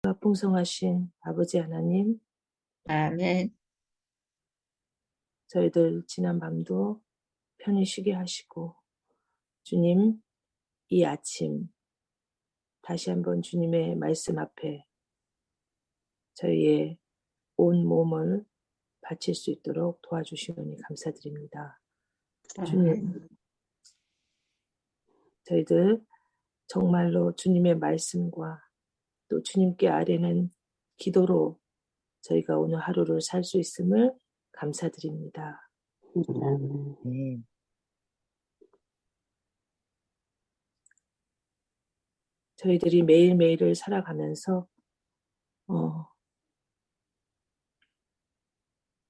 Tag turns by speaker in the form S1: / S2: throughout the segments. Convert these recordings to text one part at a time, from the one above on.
S1: 풍성하신 아버지 하나님,
S2: 아멘.
S1: 저희들 지난 밤도 편히 쉬게 하시고, 주님, 이 아침 다시 한번 주님의 말씀 앞에 저희의 온 몸을 바칠 수 있도록 도와주시오니 감사드립니다. 주님, 저희들 정말로 주님의 말씀과 또 주님께 아뢰는 기도로 저희가 오늘 하루를 살 수 있음을 감사드립니다. 저희들이 매일매일을 살아가면서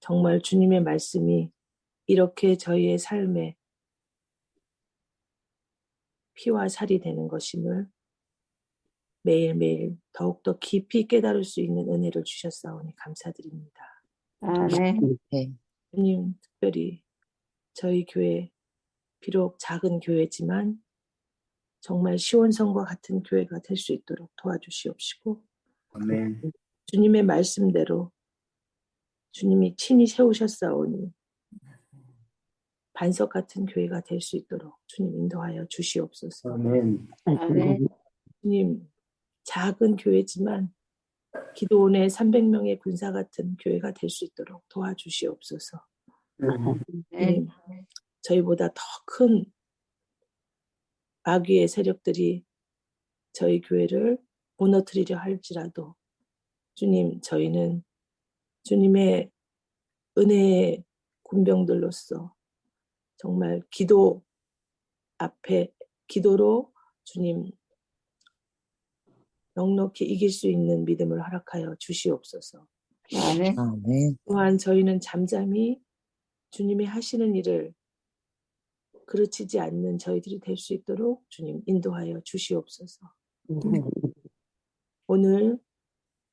S1: 정말 주님의 말씀이 이렇게 저희의 삶에 피와 살이 되는 것임을 매일매일 더욱더 깊이 깨달을 수 있는 은혜를 주셨사오니 감사드립니다.
S2: 아멘.
S1: 주님, 특별히 저희 교회, 비록 작은 교회지만 정말 시온성과 같은 교회가 될 수 있도록 도와주시옵시고,
S3: 아멘.
S1: 주님의 말씀대로 주님이 친히 세우셨사오니 반석 같은 교회가 될 수 있도록 주님 인도하여 주시옵소서.
S3: 아멘.
S2: 아멘.
S1: 주님, 작은 교회지만 기도원의 300명의 군사 같은 교회가 될 수 있도록 도와주시옵소서. 주님, 저희보다 더 큰 마귀의 세력들이 저희 교회를 무너뜨리려 할지라도 주님, 저희는 주님의 은혜의 군병들로서 정말 기도 앞에 기도로 주님 넉넉히 이길 수 있는 믿음을 허락하여 주시옵소서.
S2: 아멘.
S1: 또한 저희는 잠잠히 주님이 하시는 일을 그르치지 않는 저희들이 될 수 있도록 주님 인도하여 주시옵소서. 오늘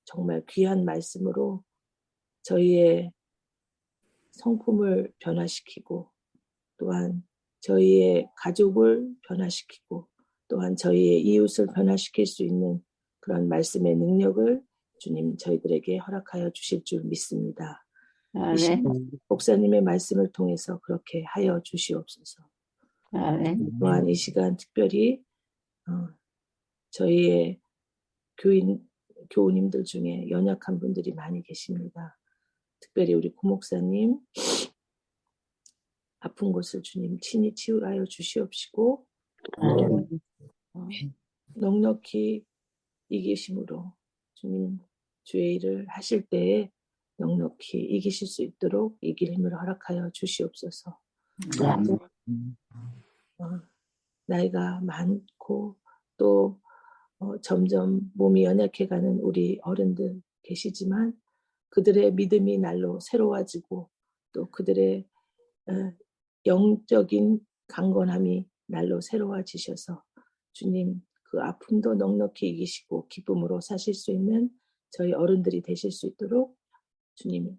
S1: 정말 귀한 말씀으로 저희의 성품을 변화시키고 또한 저희의 가족을 변화시키고 또한 저희의 이웃을 변화시킬 수 있는 그런 말씀의 능력을 주님 저희들에게 허락하여 주실 줄 믿습니다.
S2: 아멘.
S1: 목사님의 말씀을 통해서 그렇게 하여 주시옵소서.
S2: 아멘.
S1: 또한 이 시간 특별히 저희의 교우님들 중에 연약한 분들이 많이 계십니다. 특별히 우리 고목사님 아픈 곳을 주님 친히 치유하여 주시옵시고 넉넉히 이기심으로 주님 주의 일을 하실 때에 넉넉히 이기실 수 있도록 이길 힘을 허락하여 주시옵소서. 나이가 많고 또 점점 몸이 연약해가는 우리 어른들 계시지만 그들의 믿음이 날로 새로워지고 또 그들의 영적인 강건함이 날로 새로워지셔서 주님 그 아픔도 넉넉히 이기시고 기쁨으로 사실 수 있는 저희 어른들이 되실 수 있도록 주님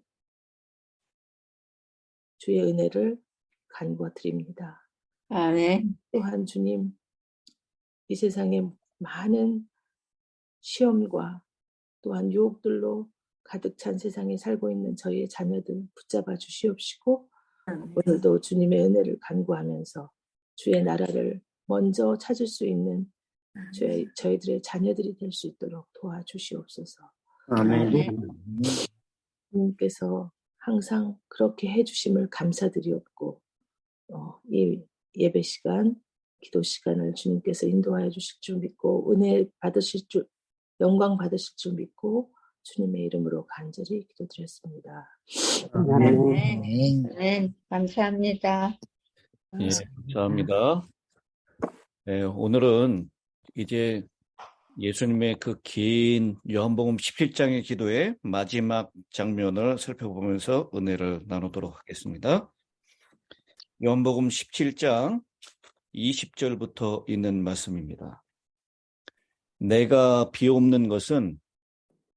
S1: 주의 은혜를 간구드립니다.
S2: 아멘.
S1: 또한 주님 이 세상에 많은 시험과 또한 유혹들로 가득 찬 세상에 살고 있는 저희의 자녀들 붙잡아 주시옵시고 오늘도 주님의 은혜를 간구하면서 주의 나라를 먼저 찾을 수 있는 저희들의 자녀들이 될 수 있도록 도와주시옵소서.
S3: 아멘.
S1: 주님께서 항상 그렇게 해주심을 감사드리옵고 이 예배 시간, 기도 시간을 주님께서 인도하여 주실 줄 믿고 은혜 받으실 줄, 영광 받으실 줄 믿고 주님의 이름으로 간절히 기도드렸습니다.
S2: 아멘. 감사합니다.
S4: 예, 감사합니다. 네, 오늘은 이제 예수님의 그 긴 요한복음 17장의 기도의 마지막 장면을 살펴보면서 은혜를 나누도록 하겠습니다. 요한복음 17장 20절부터 있는 말씀입니다. 내가 비옵는 것은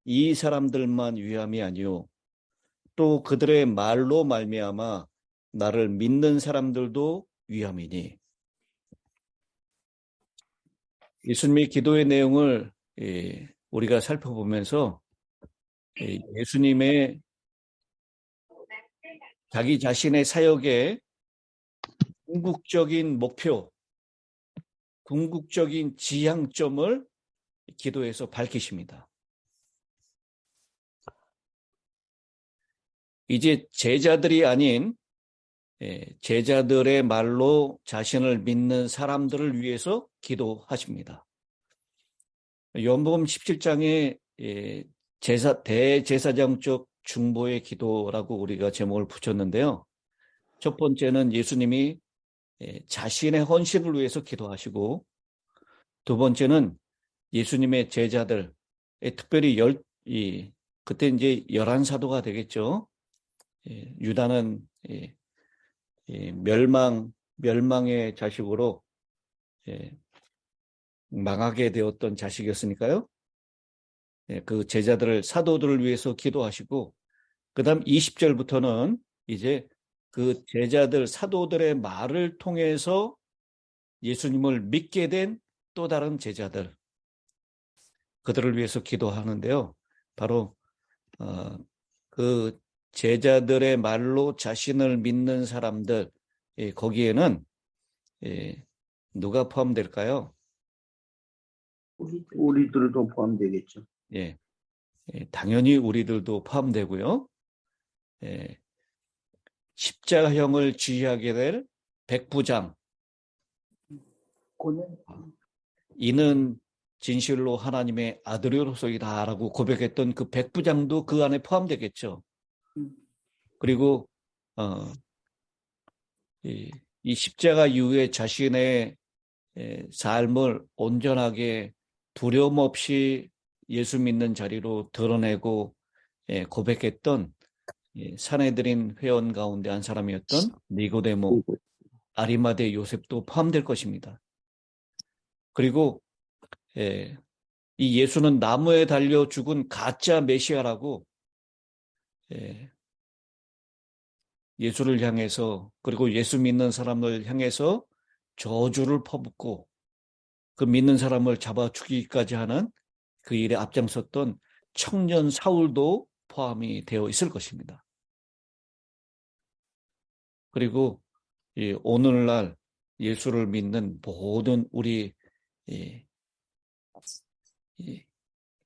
S4: 이 사람들만 위함이 아니요 또 그들의 말로 말미암아 나를 믿는 사람들도 위함이니. 예수님의 기도의 내용을 우리가 살펴보면서 예수님의 자기 자신의 사역의 궁극적인 목표, 궁극적인 지향점을 기도에서 밝히십니다. 이제 제자들이 아닌 제자들의 말로 자신을 믿는 사람들을 위해서 기도하십니다. 요한복음 17장에 대제사장적 중보의 기도라고 우리가 제목을 붙였는데요. 첫 번째는 예수님이 자신의 헌신을 위해서 기도하시고, 두 번째는 예수님의 제자들, 특별히 그때 이제 11사도가 되겠죠. 유다는 멸망의 자식으로 망하게 되었던 자식이었으니까요. 그 제자들을, 사도들을 위해서 기도하시고, 그 다음 20절부터는 이제 그 제자들, 사도들의 말을 통해서 예수님을 믿게 된 또 다른 제자들, 그들을 위해서 기도하는데요. 바로 그 제자들의 말로 자신을 믿는 사람들, 거기에는 누가 포함될까요?
S3: 우리들도 포함되겠죠.
S4: 당연히 우리들도 포함되고요. 십자가형을 지휘하게 될 백부장, 이는 진실로 하나님의 아들이로소이다라고 고백했던 그 백부장도 그 안에 포함되겠죠. 그리고 이 십자가 이후에 자신의 삶을 온전하게 두려움 없이 예수 믿는 자리로 드러내고 고백했던 사내들인 회원 가운데 한 사람이었던 니고데모, 아리마대 요셉도 포함될 것입니다. 그리고 이 예수는 나무에 달려 죽은 가짜 메시아라고 예수를 향해서, 그리고 예수 믿는 사람을 향해서 저주를 퍼붓고 그 믿는 사람을 잡아 죽이기까지 하는 그 일에 앞장섰던 청년 사울도 포함이 되어 있을 것입니다. 그리고 오늘날 예수를 믿는 모든 우리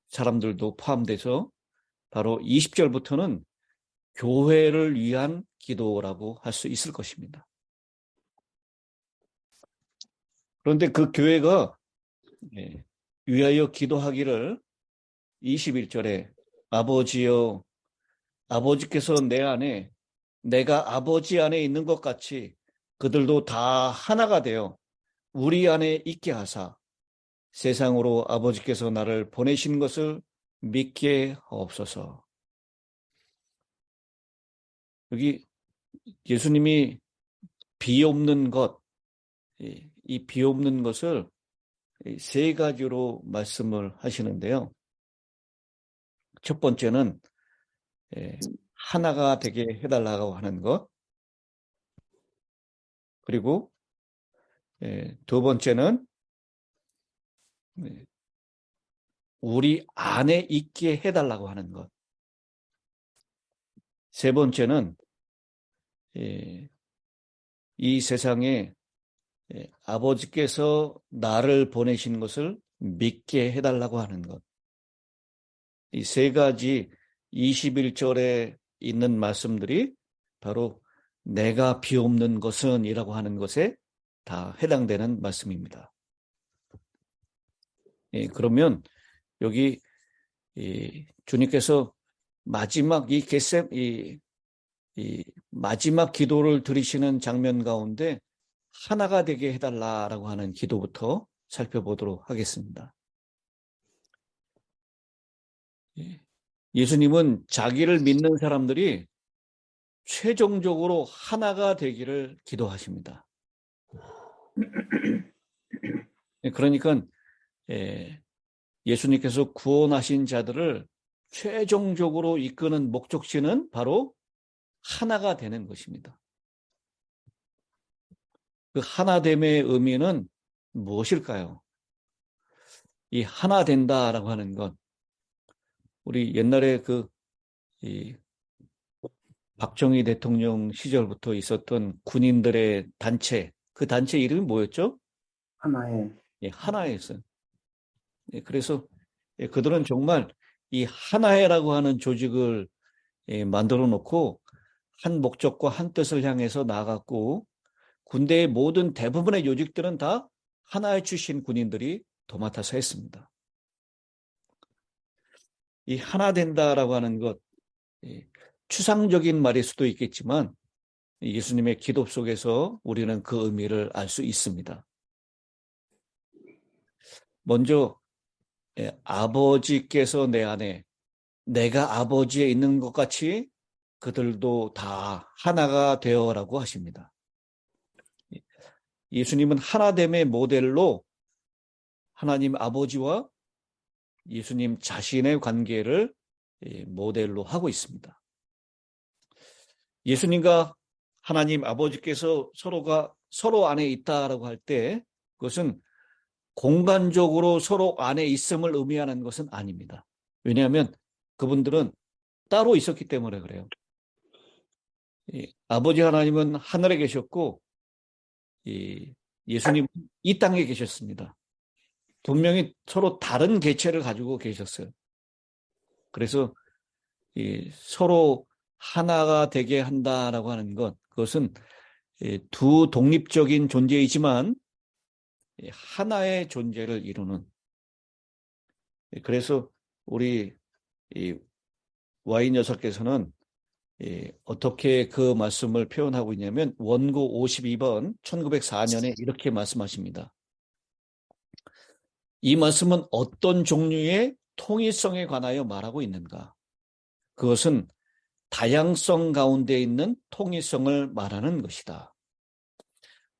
S4: 사람들도 포함돼서 바로 20절부터는 교회를 위한 기도라고 할 수 있을 것입니다. 그런데 그 교회가 위하여 기도하기를 21절에 아버지여, 아버지께서 내 안에, 내가 아버지 안에 있는 것 같이 그들도 다 하나가 되어 우리 안에 있게 하사 세상으로 아버지께서 나를 보내신 것을 믿게 하옵소서. 여기 예수님이 비옵는 것, 이 비옵는 것을 세 가지로 말씀을 하시는데요. 첫 번째는 하나가 되게 해달라고 하는 것. 그리고 두 번째는 우리 안에 있게 해달라고 하는 것. 세 번째는 이 세상에 아버지께서 나를 보내신 것을 믿게 해달라고 하는 것. 이 세 가지 21절에 있는 말씀들이 바로 내가 비옵는 것은 이라고 하는 것에 다 해당되는 말씀입니다. 그러면 여기 주님께서 마지막 이 마지막 기도를 드리시는 장면 가운데 하나가 되게 해달라라고 하는 기도부터 살펴보도록 하겠습니다. 예수님은 자기를 믿는 사람들이 최종적으로 하나가 되기를 기도하십니다. 그러니까 예수님께서 구원하신 자들을 최종적으로 이끄는 목적지는 바로 하나가 되는 것입니다. 그 하나됨의 의미는 무엇일까요? 이 하나 된다라고 하는 것, 우리 옛날에 이 박정희 대통령 시절부터 있었던 군인들의 단체, 그 단체 이름이 뭐였죠?
S3: 하나의
S4: 예, 하나회였어요. 예, 그래서 예, 그들은 정말 이 하나회라고 하는 조직을 예, 만들어 놓고 한 목적과 한 뜻을 향해서 나아갔고 군대의 모든 대부분의 요직들은 다 하나회 출신 군인들이 도맡아서 했습니다. 이 하나 된다라고 하는 것, 예, 추상적인 말일 수도 있겠지만 예수님의 기도 속에서 우리는 그 의미를 알 수 있습니다. 먼저 예, 아버지께서 내 안에 내가 아버지에 있는 것 같이 그들도 다 하나가 되어라고 하십니다. 예수님은 하나됨의 모델로 하나님 아버지와 예수님 자신의 관계를 모델로 하고 있습니다. 예수님과 하나님 아버지께서 서로 안에 있다라고 할 때 그것은 공간적으로 서로 안에 있음을 의미하는 것은 아닙니다. 왜냐하면 그분들은 따로 있었기 때문에 그래요. 아버지 하나님은 하늘에 계셨고 예수님은 이 땅에 계셨습니다. 분명히 서로 다른 개체를 가지고 계셨어요. 그래서 서로 하나가 되게 한다라고 하는 것, 그것은 두 독립적인 존재이지만 하나의 존재를 이루는. 그래서 우리 와인 여사께서는 어떻게 그 말씀을 표현하고 있냐면 원고 52번 1904년에 이렇게 말씀하십니다. 이 말씀은 어떤 종류의 통일성에 관하여 말하고 있는가? 그것은 다양성 가운데 있는 통일성을 말하는 것이다.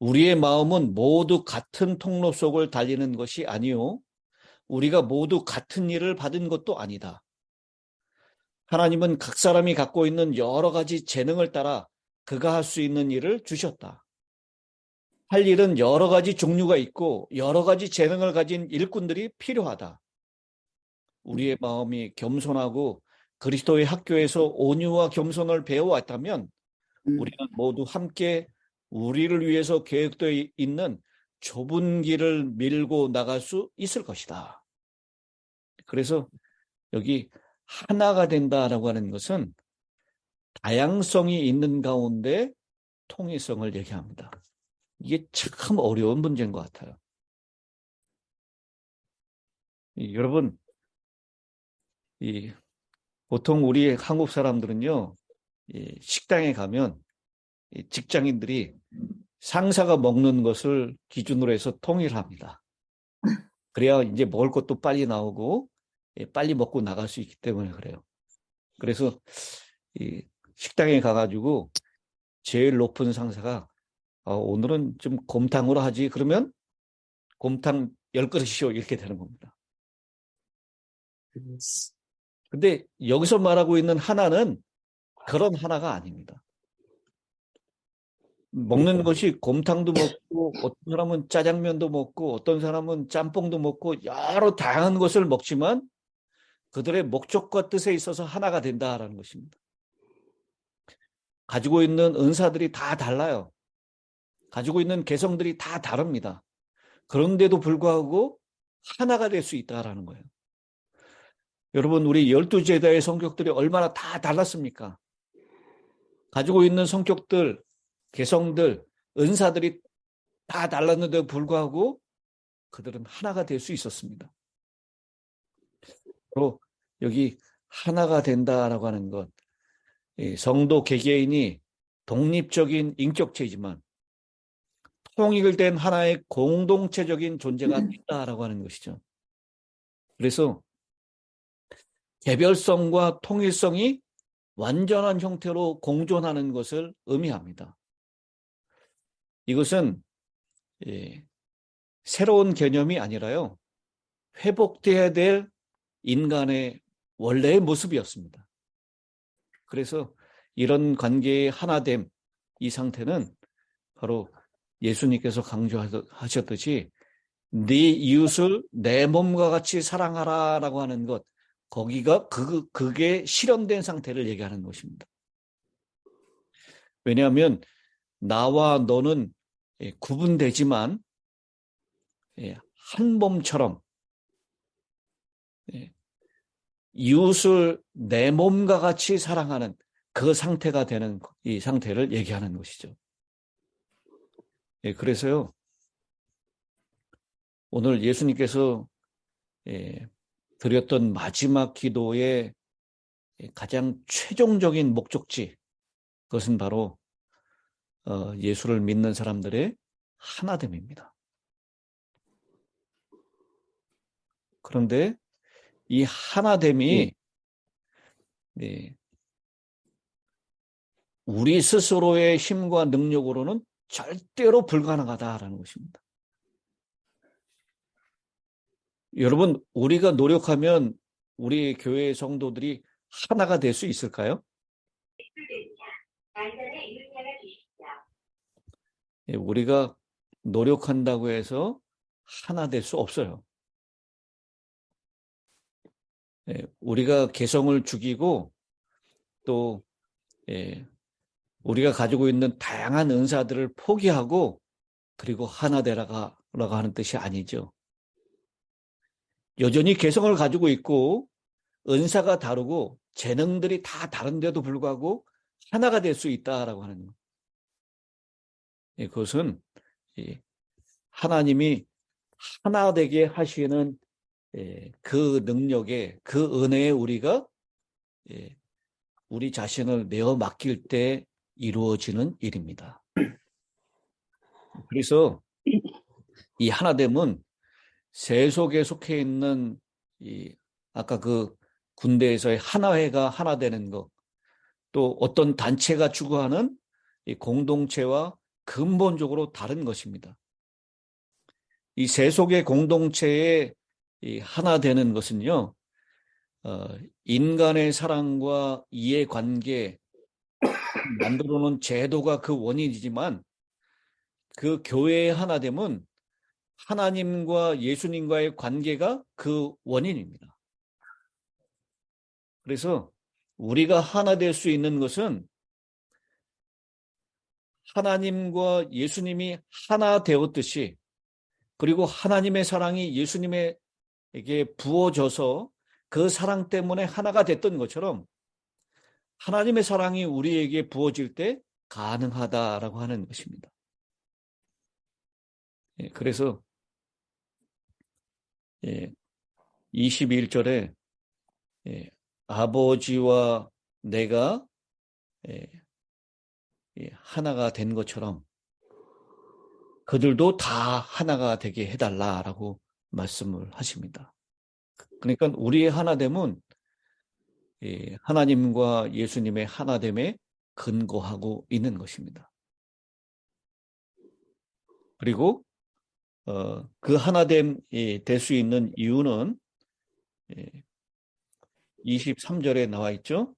S4: 우리의 마음은 모두 같은 통로 속을 달리는 것이 아니요. 우리가 모두 같은 일을 받은 것도 아니다. 하나님은 각 사람이 갖고 있는 여러 가지 재능을 따라 그가 할 수 있는 일을 주셨다. 할 일은 여러 가지 종류가 있고 여러 가지 재능을 가진 일꾼들이 필요하다. 우리의 마음이 겸손하고 그리스도의 학교에서 온유와 겸손을 배워왔다면 우리는 모두 함께 우리를 위해서 계획되어 있는 좁은 길을 밀고 나갈 수 있을 것이다. 그래서 여기 하나가 된다라고 하는 것은 다양성이 있는 가운데 통일성을 얘기합니다. 이게 참 어려운 문제인 것 같아요. 여러분, 보통 우리 한국 사람들은요, 식당에 가면 직장인들이 상사가 먹는 것을 기준으로 해서 통일합니다. 그래야 이제 먹을 것도 빨리 나오고 빨리 먹고 나갈 수 있기 때문에 그래요. 그래서 식당에 가가지고 제일 높은 상사가 오늘은 좀 곰탕으로 하지. 그러면 곰탕 10그릇이요 이렇게 되는 겁니다. 근데 여기서 말하고 있는 하나는 그런 하나가 아닙니다. 먹는 것이 곰탕도 먹고 어떤 사람은 짜장면도 먹고 어떤 사람은 짬뽕도 먹고 여러 다양한 것을 먹지만 그들의 목적과 뜻에 있어서 하나가 된다라는 것입니다. 가지고 있는 은사들이 다 달라요. 가지고 있는 개성들이 다 다릅니다. 그런데도 불구하고 하나가 될 수 있다라는 거예요. 여러분, 우리 12제자의 성격들이 얼마나 다 달랐습니까? 가지고 있는 성격들, 개성들, 은사들이 다 달랐는데도 불구하고 그들은 하나가 될 수 있었습니다. 바로 여기 하나가 된다라고 하는 것, 성도 개개인이 독립적인 인격체이지만 통일된 하나의 공동체적인 존재가 있다라고 하는 것이죠. 그래서 개별성과 통일성이 완전한 형태로 공존하는 것을 의미합니다. 이것은 새로운 개념이 아니라요, 회복돼야 될 인간의 원래의 모습이었습니다. 그래서 이런 관계의 하나됨, 이 상태는 바로 예수님께서 강조하셨듯이 네 이웃을 내 몸과 같이 사랑하라라고 하는 것, 거기가 그게 실현된 상태를 얘기하는 것입니다. 왜냐하면 나와 너는 구분되지만 한 몸처럼 이웃을 내 몸과 같이 사랑하는 그 상태가 되는 이 상태를 얘기하는 것이죠. 그래서요, 오늘 예수님께서 드렸던 마지막 기도의 가장 최종적인 목적지, 그것은 바로 예수를 믿는 사람들의 하나됨입니다. 그런데 이 하나됨이 우리 스스로의 힘과 능력으로는 절대로 불가능하다라는 것입니다. 여러분, 우리가 노력하면 우리 교회 성도들이 하나가 될 수 있을까요? 우리가 노력한다고 해서 하나 될 수 없어요. 우리가 개성을 죽이고 또 우리가 가지고 있는 다양한 은사들을 포기하고 그리고 하나 되라고 하는 뜻이 아니죠. 여전히 개성을 가지고 있고 은사가 다르고 재능들이 다 다른데도 불구하고 하나가 될 수 있다라고 하는 것. 그것은 하나님이 하나 되게 하시는 그 능력에, 그 은혜에 우리가 우리 자신을 내어 맡길 때 이루어지는 일입니다. 그래서 이 하나됨은 세속에 속해 있는 아까 그 군대에서의 하나회가 하나 되는 것, 또 어떤 단체가 추구하는 이 공동체와 근본적으로 다른 것입니다. 이 세속의 공동체에 하나 되는 것은요, 인간의 사랑과 이해관계, 만들어 놓은 제도가 그 원인이지만 그 교회의 하나됨은 하나님과 예수님과의 관계가 그 원인입니다. 그래서 우리가 하나 될 수 있는 것은 하나님과 예수님이 하나 되었듯이, 그리고 하나님의 사랑이 예수님에게 부어져서 그 사랑 때문에 하나가 됐던 것처럼 하나님의 사랑이 우리에게 부어질 때 가능하다라고 하는 것입니다. 그래서 21절에 아버지와 내가 하나가 된 것처럼 그들도 다 하나가 되게 해달라라고 말씀을 하십니다. 그러니까 우리의 하나됨은 하나님과 예수님의 하나됨에 근거하고 있는 것입니다. 그리고 그 하나됨이 될 수 있는 이유는 23절에 나와 있죠.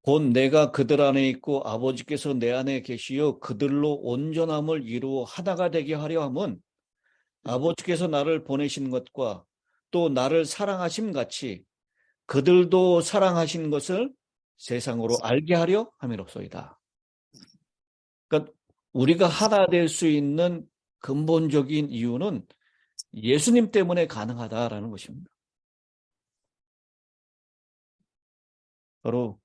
S4: 곧 내가 그들 안에 있고 아버지께서 내 안에 계시어 그들로 온전함을 이루어 하나가 되게 하려 함은 아버지께서 나를 보내신 것과 또 나를 사랑하심 같이 그들도 사랑하신 것을 세상으로 알게 하려 함이로소이다. 그러니까 우리가 하나 될 수 있는 근본적인 이유는 예수님 때문에 가능하다라는 것입니다. 바로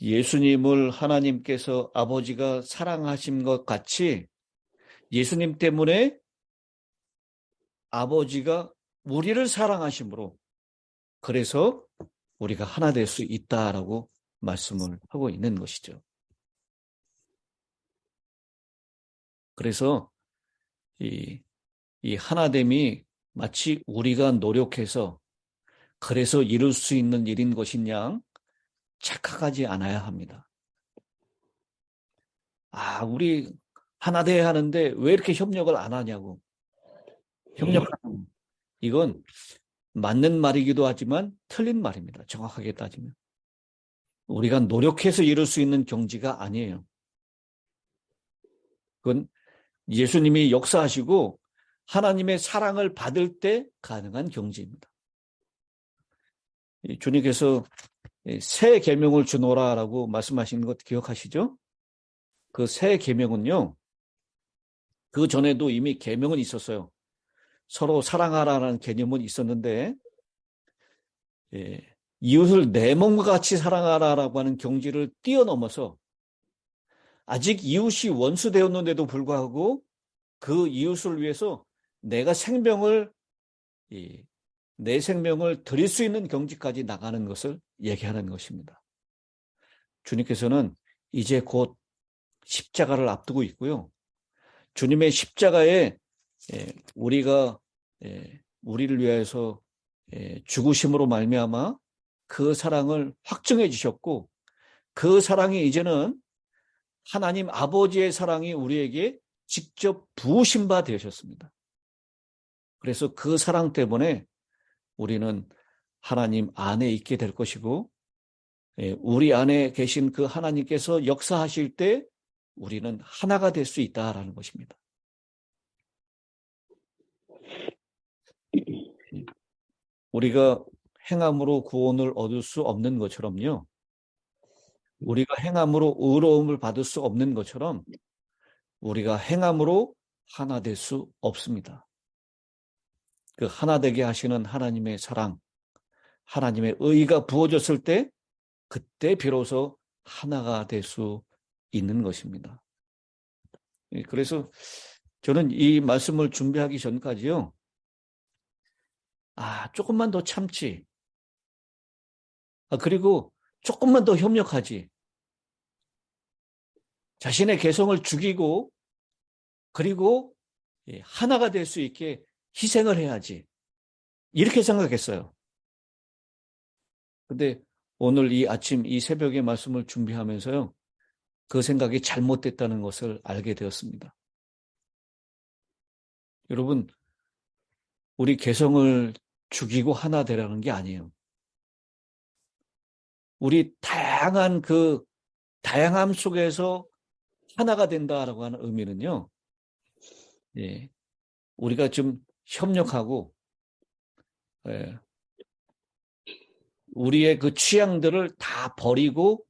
S4: 예수님을 하나님께서 아버지가 사랑하신 것 같이 예수님 때문에 아버지가 우리를 사랑하심으로 그래서 우리가 하나 될 수 있다라고 말씀을 하고 있는 것이죠. 그래서 이 하나됨이 마치 우리가 노력해서 그래서 이룰 수 있는 일인 것이냐 착각하지 않아야 합니다. 우리 하나 돼야 하는데 왜 이렇게 협력을 안 하냐고. 협력하는 이건 맞는 말이기도 하지만 틀린 말입니다. 정확하게 따지면. 우리가 노력해서 이룰 수 있는 경지가 아니에요. 그건 예수님이 역사하시고 하나님의 사랑을 받을 때 가능한 경지입니다. 주님께서 새 계명을 주노라라고 말씀하신 것 기억하시죠? 그 새 계명은요, 그 전에도 이미 계명은 있었어요. 서로 사랑하라는 개념은 있었는데, 이웃을 내 몸과 같이 사랑하라라고 하는 경지를 뛰어넘어서 아직 이웃이 원수 되었는데도 불구하고 그 이웃을 위해서 내가 내 생명을 드릴 수 있는 경지까지 나가는 것을 얘기하는 것입니다. 주님께서는 이제 곧 십자가를 앞두고 있고요. 주님의 십자가에 우리가 우리를 위해서 죽으심으로 말미암아 그 사랑을 확증해 주셨고, 그 사랑이 이제는 하나님 아버지의 사랑이 우리에게 직접 부으신 바 되셨습니다. 그래서 그 사랑 때문에 우리는 하나님 안에 있게 될 것이고, 우리 안에 계신 그 하나님께서 역사하실 때 우리는 하나가 될 수 있다라는 것입니다. 우리가 행함으로 구원을 얻을 수 없는 것처럼요, 우리가 행함으로 의로움을 받을 수 없는 것처럼 우리가 행함으로 하나 될 수 없습니다. 그 하나 되게 하시는 하나님의 사랑, 하나님의 의가 부어졌을 때 그때 비로소 하나가 될 수 있는 것입니다. 그래서 저는 이 말씀을 준비하기 전까지요, 조금만 더 참지. 그리고 조금만 더 협력하지. 자신의 개성을 죽이고, 그리고 하나가 될 수 있게 희생을 해야지. 이렇게 생각했어요. 근데 오늘 이 아침, 이 새벽의 말씀을 준비하면서요, 그 생각이 잘못됐다는 것을 알게 되었습니다. 여러분, 우리 개성을 죽이고 하나 되라는 게 아니에요. 우리 다양한 그 다양함 속에서 하나가 된다라고 하는 의미는요, 우리가 좀 협력하고, 우리의 그 취향들을 다 버리고,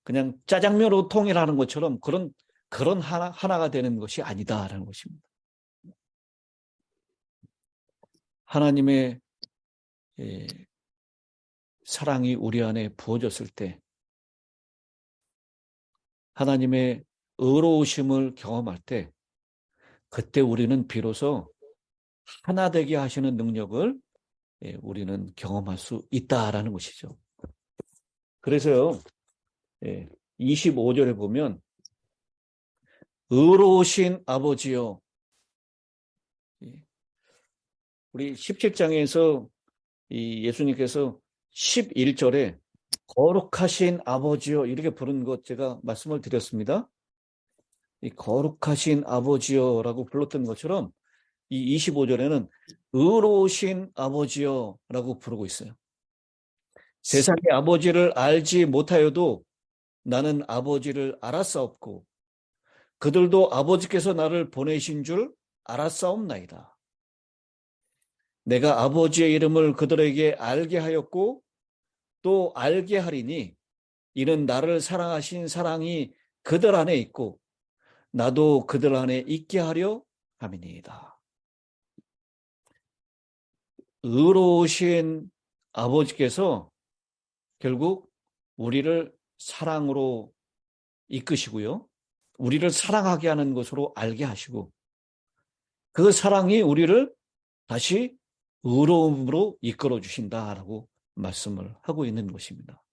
S4: 그냥 짜장면으로 통일하는 것처럼 그런 하나가 되는 것이 아니다라는 것입니다. 하나님의 사랑이 우리 안에 부어졌을 때, 하나님의 의로우심을 경험할 때, 그때 우리는 비로소 하나 되게 하시는 능력을 우리는 경험할 수 있다라는 것이죠. 그래서요, 25절에 보면 의로우신 아버지여, 우리 17장에서 예수님께서 11절에 거룩하신 아버지여 이렇게 부른 것 제가 말씀을 드렸습니다. 이 거룩하신 아버지여라고 불렀던 것처럼 이 25절에는 의로우신 아버지여라고 부르고 있어요. 세상의 아버지를 알지 못하여도 나는 아버지를 알았사옵고 그들도 아버지께서 나를 보내신 줄 알았사옵나이다. 내가 아버지의 이름을 그들에게 알게 하였고 또 알게 하리니 이는 나를 사랑하신 사랑이 그들 안에 있고 나도 그들 안에 있게 하려 함이니이다. 의로우신 아버지께서 결국 우리를 사랑으로 이끄시고요. 우리를 사랑하게 하는 것으로 알게 하시고 그 사랑이 우리를 다시 의로움으로 이끌어 주신다라고 말씀을 하고 있는 것입니다.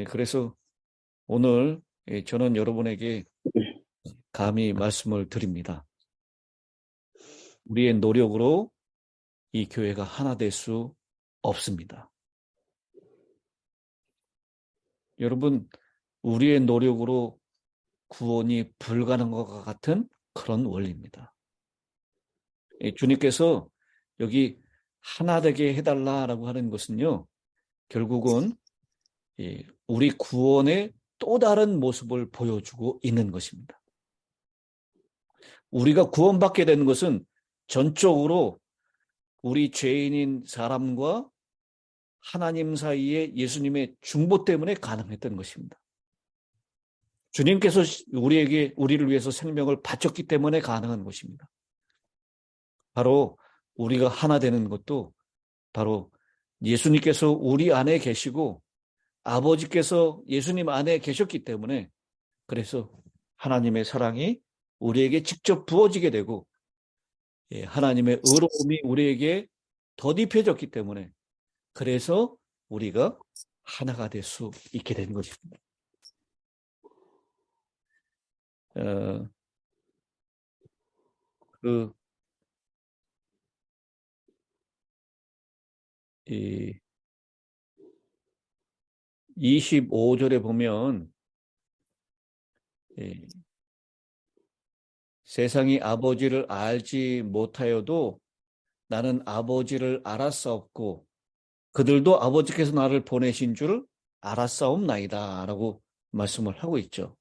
S4: 그래서 오늘 저는 여러분에게 감히 말씀을 드립니다. 우리의 노력으로 이 교회가 하나 될 수 없습니다. 여러분, 우리의 노력으로 구원이 불가능한 것 같은 그런 원리입니다. 주님께서 여기 하나 되게 해달라라고 하는 것은요, 결국은 우리 구원의 또 다른 모습을 보여주고 있는 것입니다. 우리가 구원받게 되는 것은 전적으로 우리 죄인인 사람과 하나님 사이에 예수님의 중보 때문에 가능했던 것입니다. 주님께서 우리를 위해서 생명을 바쳤기 때문에 가능한 것입니다. 바로 우리가 하나 되는 것도 바로 예수님께서 우리 안에 계시고 아버지께서 예수님 안에 계셨기 때문에, 그래서 하나님의 사랑이 우리에게 직접 부어지게 되고 하나님의 의로움이 우리에게 덧입혀졌기 때문에, 그래서 우리가 하나가 될 수 있게 된 것입니다. 이 25절에 보면 세상이 아버지를 알지 못하여도 나는 아버지를 알았사옵고 그들도 아버지께서 나를 보내신 줄 알았사옵나이다 라고 말씀을 하고 있죠.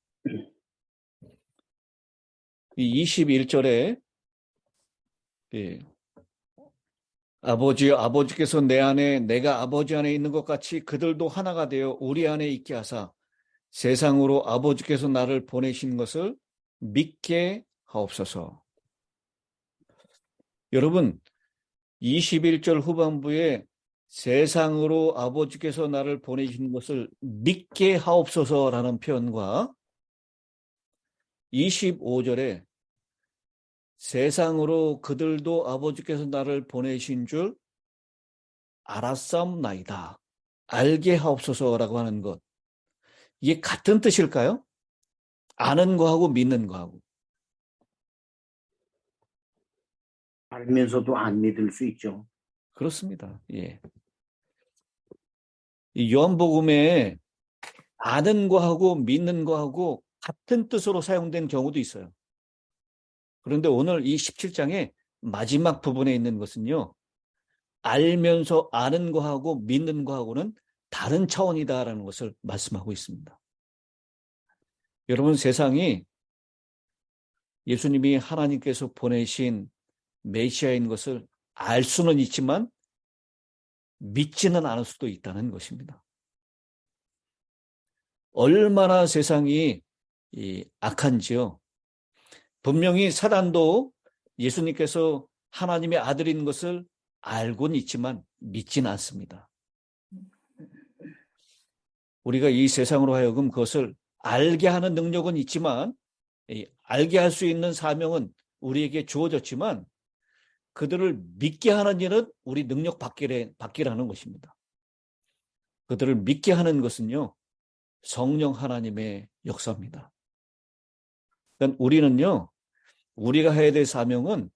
S4: 이 21절에 아버지여 아버지께서 내 안에 내가 아버지 안에 있는 것 같이 그들도 하나가 되어 우리 안에 있게 하사 세상으로 아버지께서 나를 보내신 것을 믿게 하옵소서. 여러분, 21절 후반부에 세상으로 아버지께서 나를 보내신 것을 믿게 하옵소서라는 표현과 25절에 세상으로 그들도 아버지께서 나를 보내신 줄 알았사옵나이다. 알게 하옵소서라고 하는 것. 이게 같은 뜻일까요? 아는 거하고 믿는 거하고.
S3: 알면서도 안 믿을 수 있죠.
S4: 그렇습니다. 예. 이 요한복음에 아는 거하고 믿는 거하고 같은 뜻으로 사용된 경우도 있어요. 그런데 오늘 이 17장의 마지막 부분에 있는 것은요, 알면서 아는 거하고 믿는 거하고는 다른 차원이다라는 것을 말씀하고 있습니다. 여러분, 세상이 예수님이 하나님께서 보내신 메시아인 것을 알 수는 있지만 믿지는 않을 수도 있다는 것입니다. 얼마나 세상이 악한지요. 분명히 사단도 예수님께서 하나님의 아들인 것을 알고는 있지만 믿지는 않습니다. 우리가 이 세상으로 하여금 그것을 알게 하는 능력은 있지만, 알게 할 수 있는 사명은 우리에게 주어졌지만 그들을 믿게 하는 일은 우리 능력 밖이라는 것입니다. 그들을 믿게 하는 것은요, 성령 하나님의 역사입니다. 그러니까 우리는요, 우리가 해야 될 사명은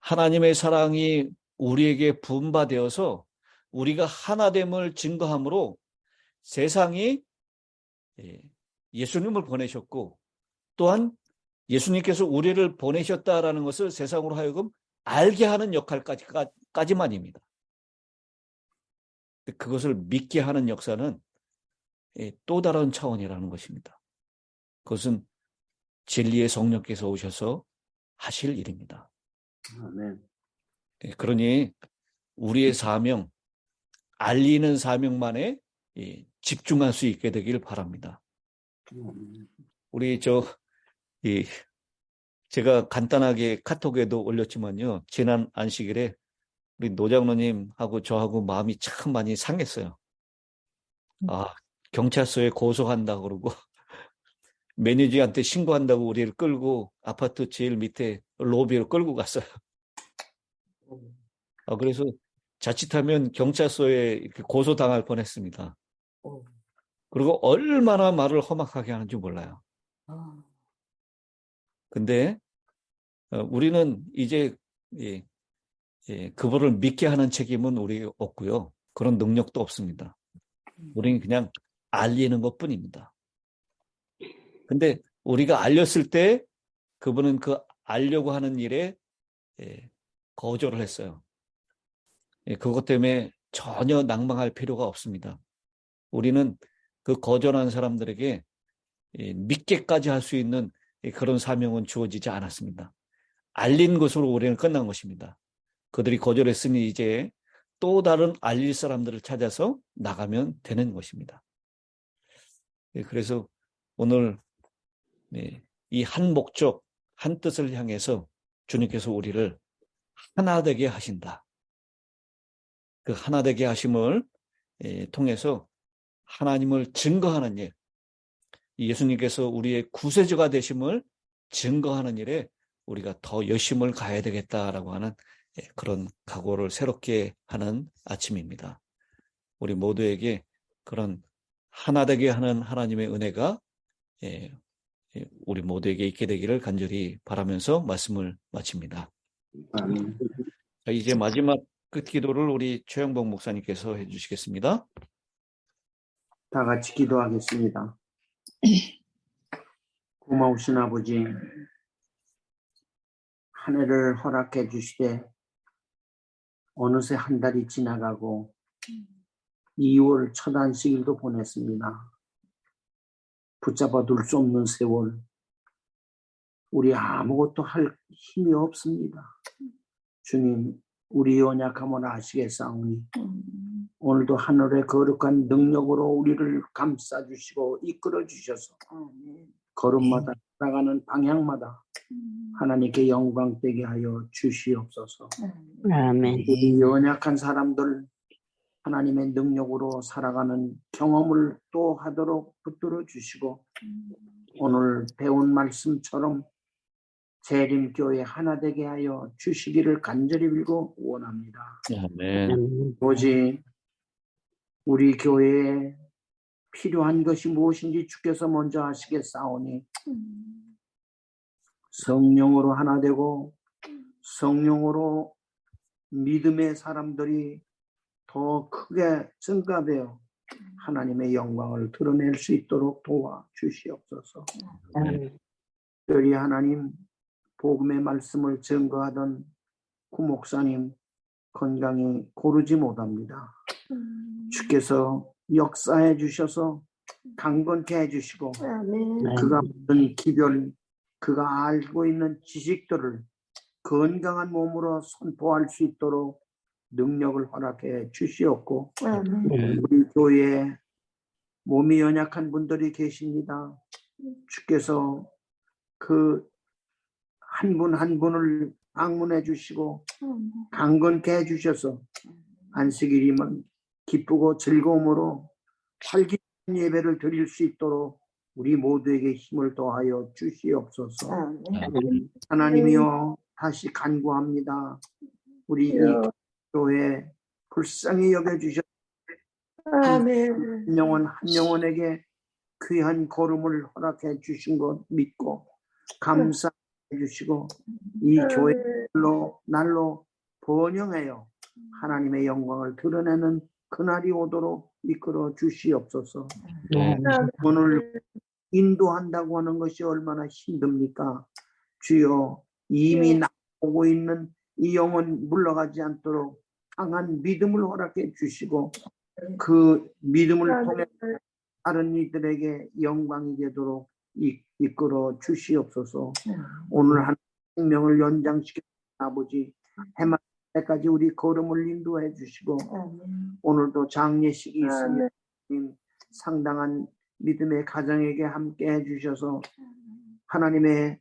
S4: 하나님의 사랑이 우리에게 분바되어서 우리가 하나됨을 증거함으로 세상이 예수님을 보내셨고 또한 예수님께서 우리를 보내셨다라는 것을 세상으로 하여금 알게 하는 역할까지만입니다. 그것을 믿게 하는 역사는 또 다른 차원이라는 것입니다. 그것은 진리의 성령께서 오셔서 하실 일입니다.
S3: 아멘.
S4: 그러니 우리의 사명, 알리는 사명만에 집중할 수 있게 되길 바랍니다. 우리 제가 간단하게 카톡에도 올렸지만요, 지난 안식일에 우리 노장로님하고 저하고 마음이 참 많이 상했어요. 경찰서에 고소한다고 그러고 매니저한테 신고한다고 우리를 끌고 아파트 제일 밑에 로비로 끌고 갔어요. 그래서 자칫하면 경찰서에 이렇게 고소당할 뻔했습니다. 그리고 얼마나 말을 험악하게 하는지 몰라요. 근데 우리는 이제 그분을 믿게 하는 책임은 우리가 없고요. 그런 능력도 없습니다. 우리는 그냥 알리는 것뿐입니다. 근데 우리가 알렸을 때 그분은 그 알려고 하는 일에 거절을 했어요. 그것 때문에 전혀 낭망할 필요가 없습니다. 우리는 그 거절한 사람들에게 믿게까지 할 수 있는 그런 사명은 주어지지 않았습니다. 알린 것으로 우리는 끝난 것입니다. 그들이 거절했으니 이제 또 다른 알릴 사람들을 찾아서 나가면 되는 것입니다. 그래서 오늘 이 한 목적, 한 뜻을 향해서 주님께서 우리를 하나 되게 하신다. 그 하나 되게 하심을 통해서 하나님을 증거하는 일, 예수님께서 우리의 구세주가 되심을 증거하는 일에 우리가 더 열심을 가야 되겠다라고 하는 그런 각오를 새롭게 하는 아침입니다. 우리 모두에게 그런 하나 되게 하는 하나님의 은혜가 우리 모두에게 있게 되기를 간절히 바라면서 말씀을 마칩니다.
S3: 아멘.
S4: 자, 이제 마지막 끝 기도를 우리 최영복 목사님께서 해주시겠습니다.
S3: 다 같이 기도하겠습니다. 고마우신 아버지, 한 해를 허락해 주시되 어느새 한 달이 지나가고 2월 첫 안식일도 보냈습니다. 붙잡아 둘 수 없는 세월, 우리 아무것도 할 힘이 없습니다. 주님, 우리 연약함을 아시겠사오니 오늘도 하늘의 거룩한 능력으로 우리를 감싸주시고 이끌어주셔서 걸음마다 나가는 방향마다 하나님께 영광 되게 하여 주시옵소서.
S2: 아멘.
S3: 우리 연약한 사람들 하나님의 능력으로 살아가는 경험을 또 하도록 붙들어 주시고 오늘 배운 말씀처럼 재림교회 하나 되게 하여 주시기를 간절히 빌고 원합니다.
S4: 아멘.
S3: 오직 우리 교회에 필요한 것이 무엇인지 주께서 먼저 아시겠사오니 성령으로 하나 되고 성령으로 믿음의 사람들이 더 크게 증가되어 하나님의 영광을 드러낼 수 있도록 도와주시옵소서. 특별히 하나님 복음의 말씀을 증거하던 구목사님 건강이 고르지 못합니다. 주께서 역사해 주셔서 강건케 해주시고 그가 받은 기별, 그가 알고 있는 지식들을 건강한 몸으로 선포할 수 있도록 능력을 허락해 주시옵고 우리 교회에 몸이 연약한 분들이 계십니다. 주께서 그 한 분 한 분을 방문해 주시고 강건케 해 주셔서 안식일이면 기쁘고 즐거움으로 활기찬 예배를 드릴 수 있도록 우리 모두에게 힘을 더하여 주시옵소서. 하나님이여 다시 간구합니다. 우리 이 교회 불쌍히 여겨주셔서 한 영혼 한 영혼에게 귀한 걸음을 허락해 주신 것 믿고 감사해 주시고 이 교회로 날로 번영하여 하나님의 영광을 드러내는 그날이 오도록 이끌어 주시옵소서. 오늘 인도한다고 하는 것이 얼마나 힘듭니까? 주여 이미 나오고 있는 이 영혼 물러가지 않도록 강한 믿음을 허락해 주시고 그 믿음을 통해 다른 이들에게 영광이 되도록 이끌어 주시옵소서. 오늘 한 생명을 연장시켜 아버지 해만 때까지 우리 걸음을 인도해 주시고 오늘도 장례식이 있으니 상당한 믿음의 가정에게 함께 해 주셔서 하나님의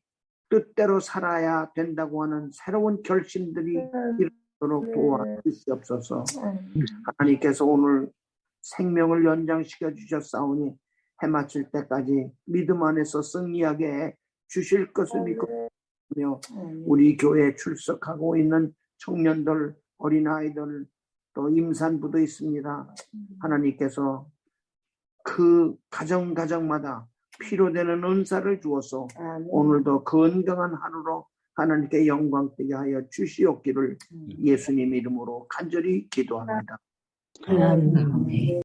S3: 뜻대로 살아야 된다고 하는 새로운 결심들이 이루도록 도와주시옵소서. 하나님께서 오늘 생명을 연장시켜 주셨사오니 해마칠 때까지 믿음 안에서 승리하게 해 주실 것을 믿고 우리 교회에 출석하고 있는 청년들, 어린아이들, 또 임산부도 있습니다. 하나님께서 그 가정마다 필요되는 은사를 주어서 오늘도 건강한 하루로 하나님께 영광 되게 하여 주시옵기를 예수님 이름으로 간절히 기도합니다.